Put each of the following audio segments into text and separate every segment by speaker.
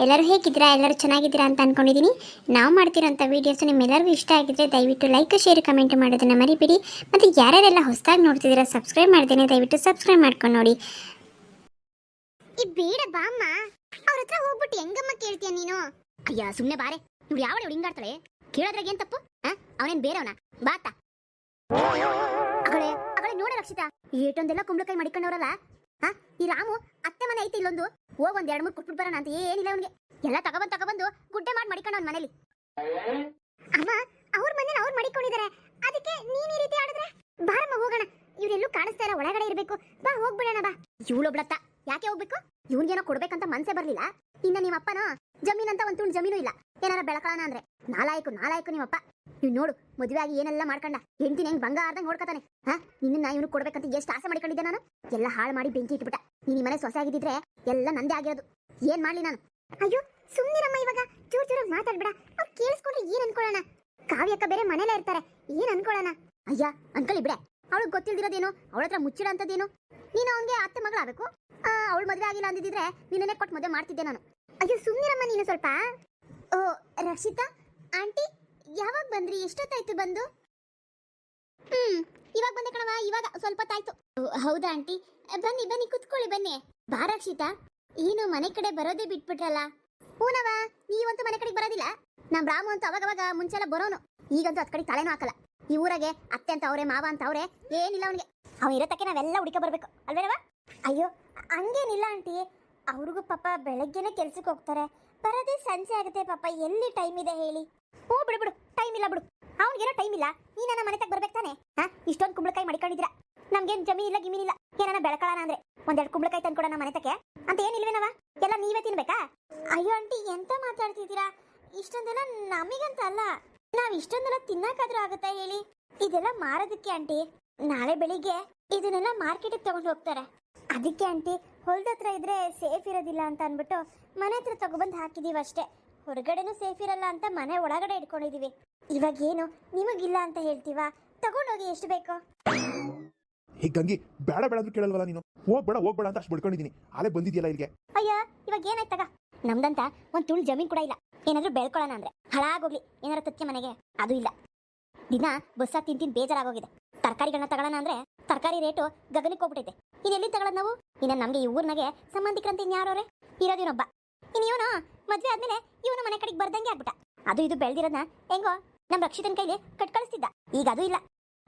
Speaker 1: ಎಲ್ಲರೂ ಹೇಗಿದ್ದೀರಾ? ಎಲ್ಲರೂ ಚೆನ್ನಾಗಿದ್ದೀರಾ ಅಂತ ಅಂದ್ಕೊಂಡಿದ್ದೀನಿ. ನಾವು ಮಾಡ್ತಿರೋಂಥ ವೀಡಿಯೋಸ್ ನಿಮ್ಮೆಲ್ಲರಿಗೂ ಇಷ್ಟ ಆಗಿದ್ದರೆ ದಯವಿಟ್ಟು ಲೈಕ್ ಶೇರ್ ಕಮೆಂಟ್ ಮಾಡೋದನ್ನು ಮರಿಬೇಡಿ. ಮತ್ತು ಯಾರ್ಯಾರೆಲ್ಲ ಹೊಸದಾಗಿ ನೋಡ್ತಿದ್ದೀರಾ ಸಬ್ಸ್ಕ್ರೈಬ್ ಮಾಡ್ದೇನೆ ದಯವಿಟ್ಟು ಸಬ್ಸ್ಕ್ರೈಬ್ ಮಾಡ್ಕೊಂಡು ನೋಡಿ. ಈ ಬೇಡ ಬಾಮ್ಮ, ಅವ್ರ ಹತ್ರ ಹೋಗ್ಬಿಟ್ಟು ಹೆಂಗಮ್ಮ ಕೇಳ್ತೀಯ ನೀನು? ಅಯ್ಯ ಸುಮ್ಮನೆ ಬಾರೆ, ಇವ್ರು ಯಾವ ಹಿಂಗಾಡ್ತಾಳೆ? ಕೇಳೋದ್ರಾಗ ಏನು ತಪ್ಪು? ಅವನೇನು ಬೇರೆವನ? ಬಾತ ಅಗಳೇ ಅಗಳೇ ನೋಡ ರಕ್ಷಿತಾ, ಏಟೊಂದೆಲ್ಲ ಕುಂಬಳಕಾಯಿ ಮಡಿಕೊಂಡವ್ರಲ್ಲ. ಈ ರಾಮು ಅತ್ತೆ ಮನೆ ಐತಿ ಇಲ್ಲೊಂದು, ಹೋಗ್ ಒಂದ್ 2-3 ಕೊಟ್ಬಿಟ್ಟು ಬರೋಣ ಅಂತ ಏನಿಲ್ಲ ಅವ್ನಿಗೆ. ಎಲ್ಲ ತಗೊಬಂದು ಗುಡ್ಡೆ ಮಾಡಿ ಮಡಿಕೊಂಡ ಅವ್ನ ಮನೇಲಿ. ಅಮ್ಮ ಅವ್ರ ಮನೇಲಿ ಅವ್ರು ಮಡಿಕೊಂಡಿದ್ದಾರೆ, ಅದಕ್ಕೆ ನೀನ್ ಈ ರೀತಿ ಆಡಿದ್ರೆ ಬಾರಮ್ಮ ಹೋಗೋಣ. ಇವ್ರೆಲ್ಲೂ ಕಾಣಿಸ್ತಾ ಇಲ್ಲ, ಒಳಗಡೆ ಇರ್ಬೇಕು. ಬಾ ಹೋಗ್ಬಿಡೋಣ ಬಾ. ಇವಳೊಬ್ಳತ್ತ ಯಾಕೆ ಹೋಗ್ಬೇಕು? ಇವ್ನಿಗೇನೋ ಕೊಡ್ಬೇಕಂತ ಮನ್ಸೇ ಬರ್ಲಿಲ್ಲ. ಇನ್ನ ನಿಮ್ಮಪ್ಪನ ಜಮೀನ್ ಅಂತ ಒಂದ್ ತುಂಡು ಜಮೀನು ಇಲ್ಲ, ಏನಾರ ಬೆಳಕಳನ ಅಂದ್ರೆ. ನಾಲಾಯಕು ನಿಮ್ಮಪ್ಪ. ನೀವ್ ನೋಡು, ಮದುವೆ ಆಗಿ ಏನೆಲ್ಲ ಮಾಡ್ಕೊಂಡ, ಹೆಂಡತಿನ ಹೆಂಗ್ ಬಂಗಾರದಂಗ್ ನೋಡ್ಕತಾನೆ. ನಿನ್ನ ಇವನು ಕೊಡ್ಬೇಕಂತ ಎಷ್ಟು ಆಸೆ ಮಾಡಿಕೊಂಡಿದ್ದೆ ನಾನು. ಎಲ್ಲ ಹಾಳು ಮಾಡಿ ಬೆಂಕಿ ಇಟ್ಬಿಟ್ಟ. ನೀನ್ ಈ ಮನೆ ಸೊಸೆ ಆಗಿದ್ರೆ ಎಲ್ಲ ನಂದೇ ಆಗಿರೋದು. ಏನ್ ಮಾಡ್ಲಿ ನಾನು? ಅಯ್ಯೋ ಸುಮ್ನಿರಮ್ಮ, ಇವಾಗ ಚೂರ್ ಮಾತಾಡ್ಬೇಡ. ಅವ್ರು ಕೇಳಿಸ್ಕೊಂಡ್ರೆ ಏನ್ ಅನ್ಕೊಳ್ಳೋಣ? ಕಾವ್ಯಕ್ಕ ಬೇರೆ ಮನೇಲೇ ಇರ್ತಾರೆ, ಏನ್ ಅನ್ಕೊಳ್ಳೋಣ? ಅಯ್ಯ ಅನ್ಕೊಳ್ಳಿ ಬಿಡೆ, ಅವಳಿಗೆ ಗೊತ್ತಿಲ್ದಿರೋದೇನು, ಅವಳ ಹತ್ರ ಮುಚ್ಚಿಡ ಅಂತದೇನು. ನೀನು ಅವನ್ಗೆ ಅತ್ತೆ ಮಗಳಾಗಬೇಕು. ಅವಳು ಮದುವೆ ಆಗಿಲ್ಲ ಅಂದಿದ್ರೆ ನಿನ್ನೇ ಕೊಟ್ಟು ಮದುವೆ ಮಾಡ್ತಿದ್ದೆ ನಾನು. ಅಯ್ಯೋ ಸುಮ್ನಿರಮ್ಮ ನೀನು ಸ್ವಲ್ಪ. ಓ ರಕ್ಷಿತಾ ಆಂಟಿ, ಯಾವಾಗ ಬಂದ್ರಿ? ಎಷ್ಟೊತ್ತಾಯ್ತು ಬಂದು? ಇವಾಗ ಬಂದೆ ಕಣವ, ಇವಾಗ ಸ್ವಲ್ಪ ಹೊತ್ತಾಯ್ತು. ಹೌದಾ ಆಂಟಿ, ಬನ್ನಿ ಕುತ್ಕೊಳ್ಳಿ ಬನ್ನಿ. ಬಾ ರಕ್ಷಿತಾ, ಏನು ಮನೆ ಕಡೆ ಬರೋದೇ ಬಿಟ್ಬಿಟ್ರಲ್ಲ? ಹೂನವ, ನೀವಂತೂ ಮನೆ ಕಡೆಗೆ ಬರೋದಿಲ್ಲ. ನಮ್ ರಾಮು ಅಂತ ಅವಾಗವಾಗ ಮುಂಚೆಲ್ಲ ಬರೋನು, ಈಗಂತೂ ಅದ್ ಕಡೆ ತಲೆನೂ ಹಾಕಲ್ಲ. ಈ ಊರಾಗೆ ಅತ್ತೆ ಅಂತ ಅವ್ರೆ, ಮಾವ ಅಂತ ಅವ್ರೆ, ಏನಿಲ್ಲ ಅವನಿಗೆ. ಅವ್ನು ಇರತ್ತಕ್ಕೆ ನಾವೆಲ್ಲ ಹುಡುಕ ಬರ್ಬೇಕು ಅಲ್ವೇನವ? ಅಯ್ಯೋ ಹಂಗೇನಿಲ್ಲ ಆಂಟಿ, ಅವ್ರಿಗೂ ಪಾಪ ಬೆಳಗ್ಗೆನೆ ಕೆಲ್ಸಕ್ಕೆ ಹೋಗ್ತಾರೆ, ಬರೋದೇ ಸಂಜೆ ಆಗುತ್ತೆ ಪಾಪ, ಎಲ್ಲಿ ಟೈಮ್ ಇದೆ ಹೇಳಿ? ಹ್ಞೂ ಬಿಡು ಟೈಮ್ ಇಲ್ಲ ಬಿಡು. ಅವ್ನಿಗೇನೋ ಟೈಮ್ ಇಲ್ಲ, ನೀನ ಮನೆ ತಗ ಬರ್ಬೇಕು ತಾನೆ? ಇಷ್ಟೊಂದು ಕುಂಬಳಕಾಯಿ ಮಡಿಕೊಂಡಿದ್ರ, ನಮ್ಗೇನು ಜಮೀನಿಲ್ಲ ಗಿಮೀನಿಲ್ಲ, ಏನಾನ ಬೆಳಕಳನ ಅಂದ್ರೆ 1-2 ಕುಂಬಳಕಾಯಿ ತಂದ್ಕೊಡ ನಮ್ಮ ಮನೆ ತಕ್ಕೆ ಅಂತ ಏನಿಲ್ವೇನವ? ಎಲ್ಲ ನೀವೇ ತಿನ್ಬೇಕಾ? ಅಯ್ಯೋ ಆಂಟಿ ಎಂತ ಮಾತಾಡ್ತಿದ್ದೀರಾ? ಇಷ್ಟೊಂದೆಲ್ಲ ನಮಗಂತ ಅಲ್ಲ, ನಾವ್ ಇಷ್ಟೊಂದೆಲ್ಲ ತಿನ್ನಕಾದ್ರೂ ಆಗುತ್ತಾ ಹೇಳಿ? ಇದೆಲ್ಲ ಮಾರೋದಕ್ಕೆ ಆಂಟಿ. ನಾಳೆ ಬೆಳಿಗ್ಗೆ ಇದನ್ನೆಲ್ಲ ಮಾರ್ಕೆಟಿಗೆ ತಗೊಂಡು ಹೋಗ್ತಾರೆ. ಅದಕ್ಕೆ ಆಂಟಿ, ಹೊಲದ ಹತ್ರ ಇದ್ರೆ ಸೇಫ್ ಇರೋದಿಲ್ಲ ಅಂತ ಅನ್ಬಿಟ್ಟು ಮನೆ ಹತ್ರ ತಗೊಬಂದು ಹಾಕಿದೀವಿ ಅಷ್ಟೇ. ಹೊರಗಡೆನೂ ಸೇಫ್ ಇರಲ್ಲ ಅಂತ ಮನೆ ಒಳಗಡೆ ಇಟ್ಕೊಂಡಿದೀವಿ. ಇವಾಗ ಏನು ನಿಮಗಿಲ್ಲ ಅಂತ ಹೇಳ್ತೀವಾ? ತಗೊಂಡೋಗಿ ಎಷ್ಟು ಬೇಕೋ.
Speaker 2: ಹೇ ಗಂಗಿ, ಬೇಡ ಅಂತ ಕೇಳಲ್ವಲ್ಲ ನೀನು? ಹೋಗ್ಬೇಡ ಅಂತ ಅಷ್ಟು ಬಡ್ಕೊಂಡಿದೀನಿ, ಆಲೆ ಬಂದಿದ್ಯಲ್ಲ ಇಲ್ಲಿಗೆ.
Speaker 1: ಅಯ್ಯ ಇವಾಗ ಏನಾಯ್ತಗ? ನಮ್ದಂತ ಒಂದ್ ತುಳು ಜಮೀನ್ ಕೂಡ ಇಲ್ಲ, ಏನಾದ್ರೂ ಬೆಳ್ಕೊಳ್ಳೋಣ ಅಂದ್ರೆ. ಹಾಳಾಗೋಗ್ಲಿ ಏನಾರ ತಚ್ಚೆ ಮನೆಗೆ, ಅದು ಇಲ್ಲ. ದಿನ ಬಸ್ಸ ತಿಂತೀನಿ ಬೇಜಾರಾಗೋಗಿದೆ. ತರಕಾರಿಗಳನ್ನ ತಗೊಳ್ಳೋಣ ಅಂದ್ರೆ ತರಕಾರಿ ರೇಟು ಗಗನಕ್ಕೆ ಹೋಗ್ಬಿಟ್ಟೈತೆ. ಇನ್ನೆಲ್ಲಿ ತಗೊಳ್ಳೋದು ನಾವು? ಇನ್ನ ನಮ್ಗೆ ಈ ಊರ್ನಾಗೆ ಸಂಬಂಧಿಕರಂತ ಇನ್ಯಾರೋರೆ ಇರೋದಿನೊಬ್ಬ. ಇನ್ನು ಇವನು ಮದ್ವೆ ಆದ್ಮೇಲೆ ಇವನು ಮನೆ ಕಡೆಗೆ ಬರ್ದಂಗೆ ಆಗ್ಬಿಟ್ಟ. ಅದು ಇದು ಬೆಳೆದಿರೋದನ್ನ ಹೆಂಗೋ ನಮ್ ರಕ್ಷಿತನ ಕೈಲಿ ಕಳಿಸ್ತಿದ್ದ. ಈಗ ಅದು ಇಲ್ಲ.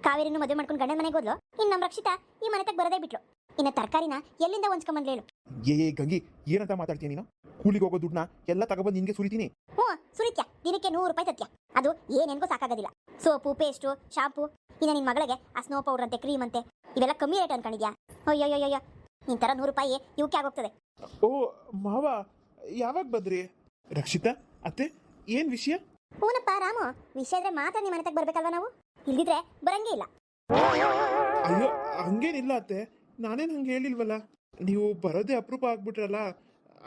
Speaker 1: ಕಾವೇರಿನೂ ಮದುವೆ ಮಾಡ್ಕೊಂಡು ಗಂಡನ ಮನೆಗೆ ಹೋದ್ಲು, ಇನ್ನು ನಮ್ ರಕ್ಷಿತಾ ಈ ಮನೆ ತಗ ಬರದೇ ಬಿಟ್ಲು. ಇನ್ನ ತರಕಾರಿನ ಎಲ್ಲಿಂದ ಹೊಂಚ್ಕೊಂಬಂದ್ಲು ಹೇಳು?
Speaker 2: ಏ ಗಂಗಿ, ಏನಂತ ಮಾತಾಡ್ತೀನಿ ನೀನು? ಕೂಲಿಗೆ ಹೋಗೋ ದುಡ್ಡನ್ನ ಎಲ್ಲ ತಗೊಬಂದು ನಿನ್ಗೆ ಸುರಿತೀನಿ.
Speaker 1: ಹ್ಞೂ ಸುರಿತ್ಯ, ದಿನಕ್ಕೆ 100 ರೂಪಾಯಿ ತತ್ಯ. ಅದು ಏನೇನ್ಗೂ ಸಾಕಾಗೋದಿಲ್ಲ. ಸೋಪು, ಪೇಸ್ಟು, ಶಾಂಪು, ಇನ್ನ ನಿನ್ ಮಗಳಿಗೆ ಆ ಸ್ನೋ ಪೌಡರ್ ಅಂತೆ, ಕ್ರೀಮ್ ಅಂತೆ, ಇವೆಲ್ಲ ಕಮ್ಮಿ ರೇಟ್ ಅನ್ಕೊಂಡಿದ್ಯಾ? ಅಯ್ಯೋ ನಿನ್ ತರ 100 ರೂಪಾಯಿ ಇವಕ್ಕೆ ಆಗೋಗ್ತದೆ.
Speaker 2: ಓ ಮಾವ, ಯಾವಾಗ ಬಂದ್ರಿ? ರಕ್ಷಿತಾ ಅತ್ತೆ, ಏನ್ ವಿಷಯ?
Speaker 1: ಹೂನಪ್ಪ ರಾಮು, ವಿಷಯ ಇದ್ರೆ ಮಾತ್ರ ನಿಮ್ಮ ಮನೆ ತಗ ಬರ್ಬೇಕಲ್ವಾ ನಾವು? ಇಲ್ದಿದ್ರೆ ಬರಂಗೇ ಇಲ್ಲ.
Speaker 2: ಅಯ್ಯೋ ಹಂಗೇನಿಲ್ಲ ಅತ್ತೆ, ನಾನೇನು ಹಂಗೆ ಹೇಳಿಲ್ವಲ್ಲ. ನೀವು ಬರೋದೇ ಅಪರೂಪ ಆಗ್ಬಿಟ್ರಲ್ಲ,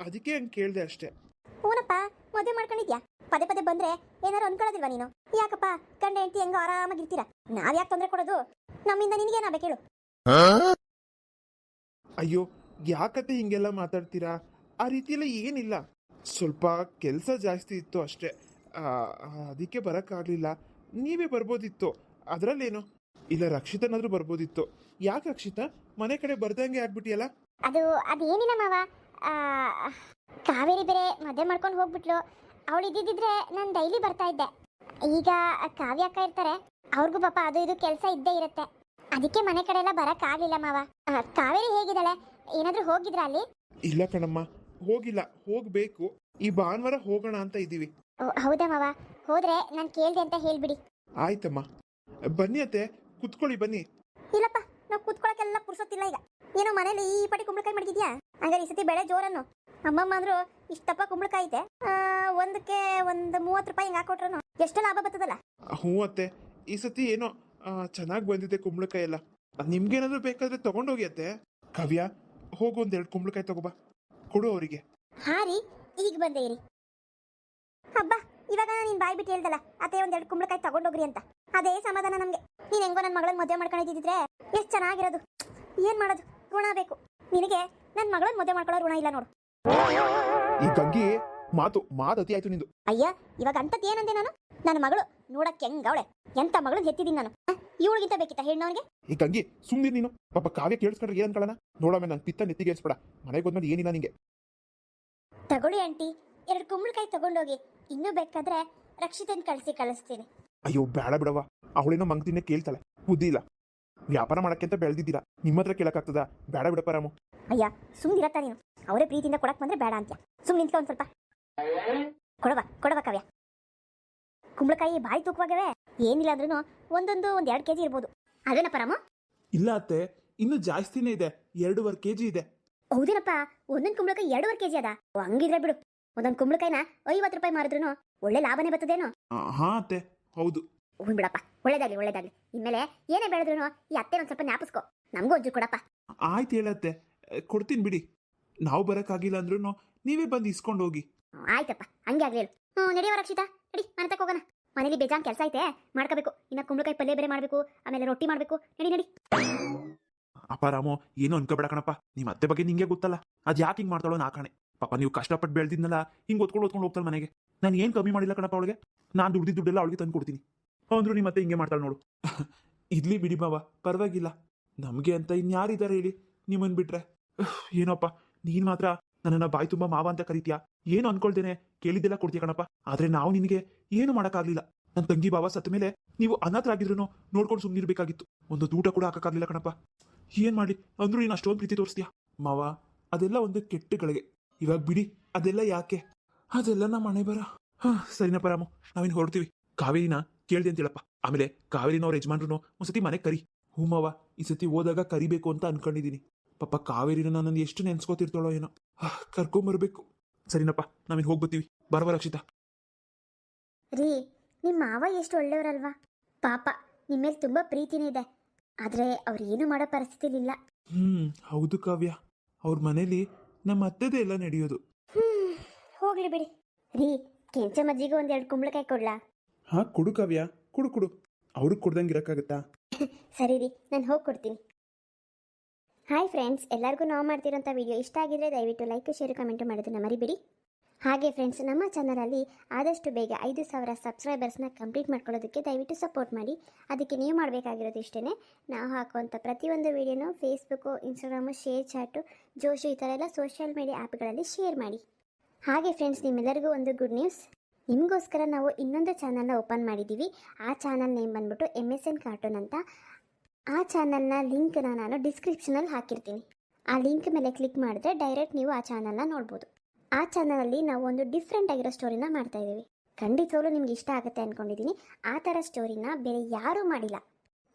Speaker 2: ಅದಕ್ಕೆ ಹಂಗೆ ಕೇಳಿದೆ ಅಷ್ಟೇ.
Speaker 1: ಹೂನಪ್ಪ, ಮದುವೆ ಮಾಡ್ಕೊಂಡಿದ್ಯಾ? ಪದೇ ಬಂದ್ರೆ ಏನಾರು ಅನ್ಕೊಳ್ಳೋದಿಲ್ವಾ ನೀನು? ಯಾಕಪ್ಪ ಗಂಡ ಹೆಂಡತಿ ಹೆಂಗ ಆರಾಮಾಗಿರ್ತೀರಾ, ನಾವ್ ಯಾಕೆ ತೊಂದರೆ ಕೊಡೋದು? ನಮ್ಮಿಂದ ನಿನಗೇನಾಗಬೇಕು ಹೇಳು?
Speaker 2: ಅಯ್ಯೋ ಯಾಕತ್ತೆ ಹಿಂಗೆಲ್ಲ ಮಾತಾಡ್ತೀರಾ? ಆ ರೀತಿಯೆಲ್ಲ ಏನಿಲ್ಲ, ಸ್ವಲ್ಪ ಕೆಲಸ ಜಾಸ್ತಿ ಇತ್ತು ಅಷ್ಟೇ, ಅದಕ್ಕೆ ಬರೋಕ್ಕಾಗಲಿಲ್ಲ. ನೀವೇ ಬರ್ಬೋದಿತ್ತು, ಅದರಲ್ಲೇನು? ಇಲ್ಲ ರಕ್ಷಿತನಾದ್ರೂ ಬರ್ಬೋದಿತ್ತು. ಯಾಕೆ ರಕ್ಷಿತಾ ಮನೆ ಕಡೆ ಬರ್ದಂಗೆ ಆಗ್ಬಿಟ್ಟಿಯಲ್ಲ?
Speaker 1: ಅದೇನಿಲ್ಲ ಮಾವ, ಕಾವೇರಿ ಬೇರೆ ಮದುವೆ ಮಾಡ್ಕೊಂಡು ಹೋಗ್ಬಿಟ್ಲು. ಅವಳು ಇದ್ದಿದ್ರೆ ನಾನು ಡೈಲಿ ಬರ್ತಾ ಇದ್ದೆ. ಈಗ ಕಾವ್ಯ ಅಕ್ಕ ಇರ್ತಾರೆ, ಅವ್ರಿಗೂ ಪಾಪ ಅದು ಇದು ಕೆಲಸ ಇದ್ದೇ ಇರುತ್ತೆ. ಅದಕ್ಕೆ ಮನೆ ಕಡೆ ಎಲ್ಲ ಬರಕ್ಕಾಗಲಿಲ್ಲ ಮಾವ. ಕಾವೇರಿ ಹೇಗಿದ್ದಾಳೆ? ಏನಾದ್ರೂ ಹೋಗಿದ್ರಾ ಅಲ್ಲಿ?
Speaker 2: ಇಲ್ಲ ಕಣಮ್ಮ, ಹೋಗಿಲ್ಲ, ಹೋಗ್ಬೇಕು. ಈ ಭಾನುವಾರ ಹೋಗೋಣ ಅಂತ ಇದ್ದೀವಿ.
Speaker 1: ಹೌದಾ ಮಾವ? ಹೋದ್ರೆ ನಾನು ಕೇಳ್ದೆ ಅಂತ ಹೇಳ್ಬಿಡಿ.
Speaker 2: ಆಯ್ತಮ್ಮ, ಬನ್ನಿ ಅತ್ತೆ, ಕುತ್ಕೊಳ್ಳಿ ಬನ್ನಿ.
Speaker 1: ಇಲ್ಲಪ್ಪ, ನಾವು ಕುತ್ಕೊಳಕ್ಕೆಲ್ಲ ಪುರ್ಸೊತ್ತಿಲ್ಲ ಈಗ. ಏನೋ ಮನೇಲಿ ಈ ಪಟಿ ಕುಂಬಳಕಾಯಿ ಮಾಡಿದ್ಯಾ? ಹಂಗಾರೆ ಈ ಸತಿ ಬೆಳೆ ಜೋರನ್ನು. ಅಮ್ಮಮ್ಮ ಅಂದ್ರು ಇಷ್ಟಪ್ಪ ಕುಂಬಳಕಾಯಿ ಐತೆ, ಒಂದಕ್ಕೆ ಒಂದು 30 ರೂಪಾಯಿ ಹಿಂಗೆ ಹಾಕೊಟ್ರು ಎಷ್ಟು ಲಾಭ ಬರ್ತದಲ್ಲ.
Speaker 2: ಹ್ಞೂ ಅತ್ತೆ, ಈ ಸತಿ ಏನೋ ಚೆನ್ನಾಗಿ ಬಂದಿದೆ ಕುಂಬಳಕಾಯಿ ಎಲ್ಲ. ನಿಮ್ಗೇನಾದ್ರೂ ಬೇಕಾದ್ರೆ ತಗೊಂಡೋಗಿ ಅತ್ತೆ. ಕಾವ್ಯ, ಹೋಗು 1-2 ಕುಂಬಳಕಾಯಿ ತಗೋಬಾ, ಕೊಡು ಅವರಿಗೆ.
Speaker 1: ಹಾ ರೀ, ಈಗ ಬಂದೆ ಇರಿ. ಹಬ್ಬ, ಇವಾಗ ನೀನ್ ಬಾಯ್ ಬಿಟ್ಟು ಹೇಳ್ದಲ್ಲ ಅತ್ತೆ 1-2 ಕುಂಬಳಕಾಯಿ ತಗೊಂಡೋಗ್ರಿ ಅಂತ, ಅದೇ ಸಮಾಧಾನ ನಮ್ಗೆ. ನೀನ್ ಹೆಂಗೋ ನನ್ನ ಮಗಳನ್ನ ಮದುವೆ ಮಾಡ್ಕೊಂಡಿದ್ದಿದ್ರೆ ಎಷ್ಟು ಚೆನ್ನಾಗಿರೋದು. ಏನ್ ಮಾಡೋದು, ಋಣ ಬೇಕು ನಿನಗೆ. ನನ್ನ ಮಗಳನ್ನ ಮದುವೆ ಮಾಡ್ಕೊಳ್ಳೋ ಋಣ ಇಲ್ಲ ನೋಡು.
Speaker 2: ಈ ಗಂಗಿ ಮಾತು ಅತಿ ಆಯ್ತು ನಿಂದು.
Speaker 3: ಅಯ್ಯ ಇವಾಗ ಅಂತದ್ ಏನಂದೆ ನಾನು? ನನ್ನ ಮಗಳು ನೋಡಕ್ಕೆ ಹೆಂಗವಳೆ, ಎಂತ ಮಗಳು ಹೆತ್ತಿದೀನಿ ನಾನು. ಇವಳಿಗಿಂತ ಬೇಕಿತ್ತ ಹೆಣ್ಣವನಿಗೆ?
Speaker 2: ಈ ಗಂಗಿ ಸುಮ್ನಿರ್ ನೀನು. ಪಾಪ ಕಾವ್ಯ ಕೇಳಿಸ್ಕೊಂಡ್ರೆ ಏನ್ ಅನ್ಕೊಳ್ಳೋಣ. ನೋಡಮ್ಮ ನಂಗೆ ಪಿತ್ತ ನೆತ್ತಿಗೆ ಏರ್ಸ್ಬೇಡ. ಮನೆಗೆ ಹೋದ್ಮೇಲೆ ಏನಿಲ್ಲ ನಿಂಗೆ.
Speaker 3: ತಗೊಳ್ಳಿ ಆಂಟಿ, 2 ಕುಂಬಳಕಾಯಿ ತಗೊಂಡೋಗಿ. ಇನ್ನೂ ಬೇಕಾದ್ರೆ ರಕ್ಷಿತನ್ ಕಳಿಸ್ತೀನಿ.
Speaker 2: ಅಯ್ಯೋ ಬೇಡ ಬಿಡವ್ವ, ಅವಳೇನೋ ಮಂಗ್ತಿನೇ ಕೇಳ್ತಾಳೆ, ಬುದ್ಧಿ ಇಲ್ಲ. ವ್ಯಾಪಾರ ಮಾಡಕ್ಕೆ ಅಂತ ಬೆಳೆದಿದ್ದೀರಾ, ನಿಮ್ಮ ಹತ್ರ ಕೇಳಕ್ಕಾಗ್ತದ? ಬೇಡ ಬಿಡಪ್ಪ ರಾಮು.
Speaker 3: ಅಯ್ಯ ಸುಮ್ನಿರತ್ತ ನೀನು. ಅವರೇ ಪ್ರೀತಿಯಿಂದ ಕೊಡಕ್ ಬಂದ್ರೆ ಬೇಡ ಅಂತ್ಯ. ಸುಮ್ಮನೆ ನಿಂತ್ಕೊ ಒಂದ್ ಸ್ವಲ್ಪ. ಕೊಡವ ಕಾವ್ಯ. ಕುಂಬಳಕಾಯಿ ಬಾಯಿ ತೂಕವಾಗವೆ. ಏನಿಲ್ಲ ಅಂದ್ರೂ ಒಂದ್ 2 kg ಇರ್ಬೋದು. ಅದೇನಪ್ಪ ರಾಮ?
Speaker 2: ಇಲ್ಲ ಅತ್ತೆ, ಇನ್ನು ಜಾಸ್ತಿನೇ ಇದೆ. 2.5 kg ಇದೆ.
Speaker 3: ಹೌದೇನಪ್ಪ? ಒಂದೊಂದು ಕುಂಬಳಕಾಯಿ 2.5 kg ಅದ? ಹಂಗಿದ್ರೆ ಬಿಡು. ಒಂದೊಂದು ಕುಂಬಳಕಾಯಿನ 50 ರೂಪಾಯಿ ಮಾರಿದ್ರು ಒಳ್ಳೆ ಲಾಭನೇ ಬರ್ತದೇನೋ.
Speaker 2: ಹಾ ಅತ್ತೆ, ಹೌದು.
Speaker 3: ಹ್ಞೂ ಬಿಡಪ್ಪ, ಒಳ್ಳೇದಾಗ್ಲಿ. ಇನ್ಮೇಲೆ ಏನೇ ಬೆಳೆದ್ರು ಈ ಅತ್ತೆ ಒಂದ್ ಸ್ವಲ್ಪ ಜ್ಞಾಪಿಸ್ಕೊ. ನಮಗೂ ಒಂಚೂರು ಕೊಡಪ್ಪ.
Speaker 2: ಆಯ್ತು ಹೇಳತ್ತೆ, ಕೊಡ್ತೀನಿ ಬಿಡಿ. ನಾವು ಬರಕ್ಕಾಗಿಲ್ಲ ಅಂದ್ರೂ ನೀವೇ ಬಂದು ಇಸ್ಕೊಂಡು ಹೋಗಿ.
Speaker 3: ಆಯ್ತಪ್ಪ, ಹಂಗೆ ಆಗ್ಲಿ ಹೇಳು. ನಡೆಯವ ರಕ್ಷಿತಾ, ನಡಿ ಮನೆ ತಕ ಹೋಗೋಣ. ಮನೇಲಿ ಬೇಜಾನ್ ಕೆಲಸ ಐತೆ, ಮಾಡ್ಕೋಬೇಕು. ಇನ್ನ ಕುಂಬಳಕಾಯಿ ಪಲ್ಯ ಬೇರೆ ಮಾಡ್ಬೇಕು, ಆಮೇಲೆ ರೊಟ್ಟಿ ಮಾಡ್ಬೇಕು. ನಡಿ.
Speaker 2: ಅಪ್ಪ ರಾಮು, ಏನು ಅನ್ಕೋಬೇಡ ಕಣಪ್ಪ. ನಿಮ್ಮ ಅತ್ತೆ ಬಗ್ಗೆ ನಿಂಗೆ ಗೊತ್ತಲ್ಲ, ಅದ್ ಯಾಕೆ ಹಿಂಗ್ ಮಾಡ್ತಾಳೋ ನಾ ಕಾಣೆ. ಪಾಪ ನೀವು ಕಷ್ಟಪಟ್ಟು ಬೆಳೆದಿದ್ನಲ್ಲ, ಹಿಂಗ್ ಓದ್ಕೊಂಡು ಹೋಗ್ತಾಳೆ ಮನೆಗೆ. ನಾನು ಏನ್ ಕಮ್ಮಿ ಮಾಡಿಲ್ಲ ಕಣಪ್ಪ ಅವಳಿಗೆ. ನಾನು ದುಡ್ಡೆಲ್ಲ ಅವಳಿಗೆ ತಂದು ಕೊಡ್ತೀನಿ. ಅಂದ್ರು ನಿಮ್ಮ ಮತ್ತೆ ಹಿಂಗೆ ಮಾಡ್ತಾಳೆ ನೋಡು. ಇಡ್ಲಿ ಬಿಡಿ ಬಾವ, ಪರವಾಗಿಲ್ಲ. ನಮ್ಗೆ ಅಂತ ಇನ್ಯಾರಿದ್ದಾರೆ ಹೇಳಿ, ನಿಮ್ಮನ್ ಬಿಟ್ರೆ. ಏನೋಪ್ಪ, ನೀನ್ ಮಾತ್ರ ನನ್ನನ್ನ ಬಾಯಿ ತುಂಬಾ ಮಾವ ಅಂತ ಕರಿತೀಯಾ. ಏನು ಅನ್ಕೊಳ್ತೇನೆ, ಕೇಳಿದ್ದೆಲ್ಲ ಕೊಡ್ತೀಯ ಕಣಪ್ಪ. ಆದ್ರೆ ನಾವು ನಿನಗೆ ಏನು ಮಾಡಕ್ಕಾಗ್ಲಿಲ್ಲ. ನನ್ನ ತಂಗಿ ಬಾವ ಸತ್ತ ಮೇಲೆ ನೀವು ಅನಾಥರಾಗಿದ್ರು ನೋಡ್ಕೊಂಡು ಸುಮ್ಮನಿರ್ಬೇಕಾಗಿತ್ತು. ಒಂದು ಊಟ ಕೂಡ ಹಾಕಕ್ಕಾಗ್ಲಿಲ್ಲ ಕಣಪ್ಪ. ಏನ್ ಮಾಡ್ಲಿ ಅಂದ್ರೂ ನೀನು ಅಷ್ಟೊಂದು ಪ್ರೀತಿ ತೋರಿಸ್ತೀಯ ಮಾವ. ಅದೆಲ್ಲ ಒಂದು ಕೆಟ್ಟಗಳಿಗೆ. ಇವಾಗ ಬಿಡಿ, ಅದೆಲ್ಲ ಯಾಕೆ, ಅದೆಲ್ಲ ನಮ್ಮ ಮನೆ ಬರ. ಸರಿನಪ್ಪ ರಾಮು, ನಾವಿನ್ ಹೊರಡ್ತೀವಿ. ಕಾವೇರಿನ ಕೇಳ್ದೆ ಅಂತ ಹೇಳಪ್ಪ. ಆಮೇಲೆ ಕಾವೇರಿನ ಅವ್ರ ಯಜಮಾನ್ರು ಒಂದ್ಸತಿ ಮನೆಗೆ ಕರಿ. ಹ್ಞೂ ಮಾವ, ಈ ಸತಿ ಹೋದಾಗ ಕರಿಬೇಕು ಅಂತ ಅನ್ಕೊಂಡಿದೀನಿ. ಪಾಪ ಕಾವೇರಿನ ನನ್ನ ಎಷ್ಟು ನೆನ್ಸ್ಕೋತಿರ್ತಾಳೋ ಏನೋ. ಕರ್ಕೊಂಬರ್ಬೇಕು. ಸರಿನಪ್ಪ, ನಾವಿನ್ ಹೋಗ್ಬತ್ತೀವಿ. ಬರವ ರಕ್ಷಿತಾ.
Speaker 3: ರೀ, ನಿಮ್ಮ ಮಾವ ಎಷ್ಟು ಒಳ್ಳೆಯವರಲ್ವಾ. ಪಾಪ ನಿಮ್ಮ ಮೇಲೆ ತುಂಬಾ ಪ್ರೀತಿನೇ ಇದೆ. ಆದ್ರೆ ಅವ್ರು ಏನು ಮಾಡೋ ಪರಿಸ್ಥಿತಿಲಿಲ್ಲ.
Speaker 2: ಹೌದು ಕಾವ್ಯ, ಅವ್ರ ಮನೇಲಿ ನಮ್ಮ ಅತ್ತೆದೇ ಎಲ್ಲ ನಡೆಯೋದು.
Speaker 3: ಹೋಗ್ಲಿ ಬಿಡಿ. ರೀ, ಕೆಂಚಮ್ಮಜ್ಜಿಗೂ 2 ಕುಂಬಳಕಾಯಿ ಕೊಡ್ಲಾ?
Speaker 2: ಹಾ ಕೊಡು ಕಾವ್ಯ, ಕೊಡು. ಅವ್ರಿಗೆ ಕೊಡ್ದಂಗೆ ಇರಕ್ಕಾಗತ್ತಾ?
Speaker 3: ಸರಿ ರೀ, ನಾನು ಹೋಗಿ ಕೊಡ್ತೀನಿ. ಹಾಯ್ ಫ್ರೆಂಡ್ಸ್, ಎಲ್ಲರಿಗೂ ನಾವು ಮಾಡ್ತಿರೋಂಥ ವಿಡಿಯೋ ಇಷ್ಟ ಆಗಿದ್ರೆ ದಯವಿಟ್ಟು ಲೈಕ್, ಶೇರ್, ಕಮೆಂಟ್ ಮಾಡೋದನ್ನ ಮರಿಬೇಡಿ. ಹಾಗೆ ಫ್ರೆಂಡ್ಸ್, ನಮ್ಮ ಚಾನಲಲ್ಲಿ ಆದಷ್ಟು ಬೇಗ 5,000 ಸಬ್ಸ್ಕ್ರೈಬರ್ಸ್ನ ಕಂಪ್ಲೀಟ್ ಮಾಡ್ಕೊಳ್ಳೋದಕ್ಕೆ ದಯವಿಟ್ಟು ಸಪೋರ್ಟ್ ಮಾಡಿ. ಅದಕ್ಕೆ ನೀವು ಮಾಡಬೇಕಾಗಿರೋದು ಇಷ್ಟೇ, ನಾವು ಹಾಕುವಂಥ ಪ್ರತಿಯೊಂದು ವಿಡಿಯೋನು ಫೇಸ್ಬುಕ್ಕು, ಇನ್ಸ್ಟಾಗ್ರಾಮು, ಶೇರ್ ಚಾಟು, ಜೋಶು ಈ ಥರ ಎಲ್ಲ ಸೋಷಿಯಲ್ ಮೀಡಿಯಾ ಆ್ಯಪ್ಗಳಲ್ಲಿ ಶೇರ್ ಮಾಡಿ. ಹಾಗೆ ಫ್ರೆಂಡ್ಸ್, ನಿಮ್ಮೆಲ್ಲರಿಗೂ ಒಂದು ಗುಡ್ ನ್ಯೂಸ್. ನಿಮಗೋಸ್ಕರ ನಾವು ಇನ್ನೊಂದು ಚಾನಲ್ನ ಓಪನ್ ಮಾಡಿದ್ದೀವಿ. ಆ ಚಾನಲ್ ನೇಮ್ ಬಂದ್ಬಿಟ್ಟು MSN ಕಾರ್ಟೂನ್ ಅಂತ. ಆ ಚಾನಲ್ನ ಲಿಂಕ್ನ ನಾನು ಡಿಸ್ಕ್ರಿಪ್ಷನಲ್ಲಿ ಹಾಕಿರ್ತೀನಿ. ಆ ಲಿಂಕ್ ಮೇಲೆ ಕ್ಲಿಕ್ ಮಾಡಿದ್ರೆ ಡೈರೆಕ್ಟ್ ನೀವು ಆ ಚಾನಲ್ನ ನೋಡ್ಬೋದು. ಆ ಚಾನಲಲ್ಲಿ ನಾವು ಒಂದು ಡಿಫ್ರೆಂಟ್ ಆಗಿರೋ ಸ್ಟೋರಿನ ಮಾಡ್ತಾ ಇದ್ದೀವಿ. ಖಂಡಿತವಾಗ್ಲೂ ನಿಮ್ಗೆ ಇಷ್ಟ ಆಗುತ್ತೆ ಅಂದ್ಕೊಂಡಿದ್ದೀನಿ. ಆ ಥರ ಸ್ಟೋರಿನ ಬೇರೆ ಯಾರೂ ಮಾಡಿಲ್ಲ.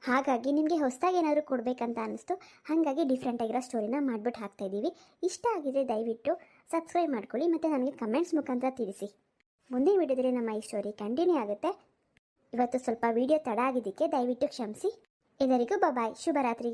Speaker 3: ಹಾಗಾಗಿ ನಿಮಗೆ ಹೊಸದಾಗಿ ಏನಾದರೂ ಕೊಡಬೇಕಂತ ಅನ್ನಿಸ್ತು. ಹಾಗಾಗಿ ಡಿಫ್ರೆಂಟ್ ಆಗಿರೋ ಸ್ಟೋರಿನ ಮಾಡಿಬಿಟ್ಟು ಹಾಕ್ತಾ ಇದ್ದೀವಿ. ಇಷ್ಟ ಆಗಿದ್ರೆ ದಯವಿಟ್ಟು ಸಬ್ಸ್ಕ್ರೈಬ್ ಮಾಡ್ಕೊಳ್ಳಿ ಮತ್ತು ನನಗೆ ಕಮೆಂಟ್ಸ್ ಮುಖಾಂತರ ತಿಳಿಸಿ. ಮುಂದಿನ ವಿಡಿಯೋದಲ್ಲಿ ನಮ್ಮ ಈ ಸ್ಟೋರಿ ಕಂಟಿನ್ಯೂ ಆಗುತ್ತೆ. ಇವತ್ತು ಸ್ವಲ್ಪ ವಿಡಿಯೋ ತಡ ಆಗಿದ್ದಕ್ಕೆ ದಯವಿಟ್ಟು ಕ್ಷಮಿಸಿ. ಎಲ್ಲರಿಗೂ ಬಾಯ್, ಶುಭರಾತ್ರಿ.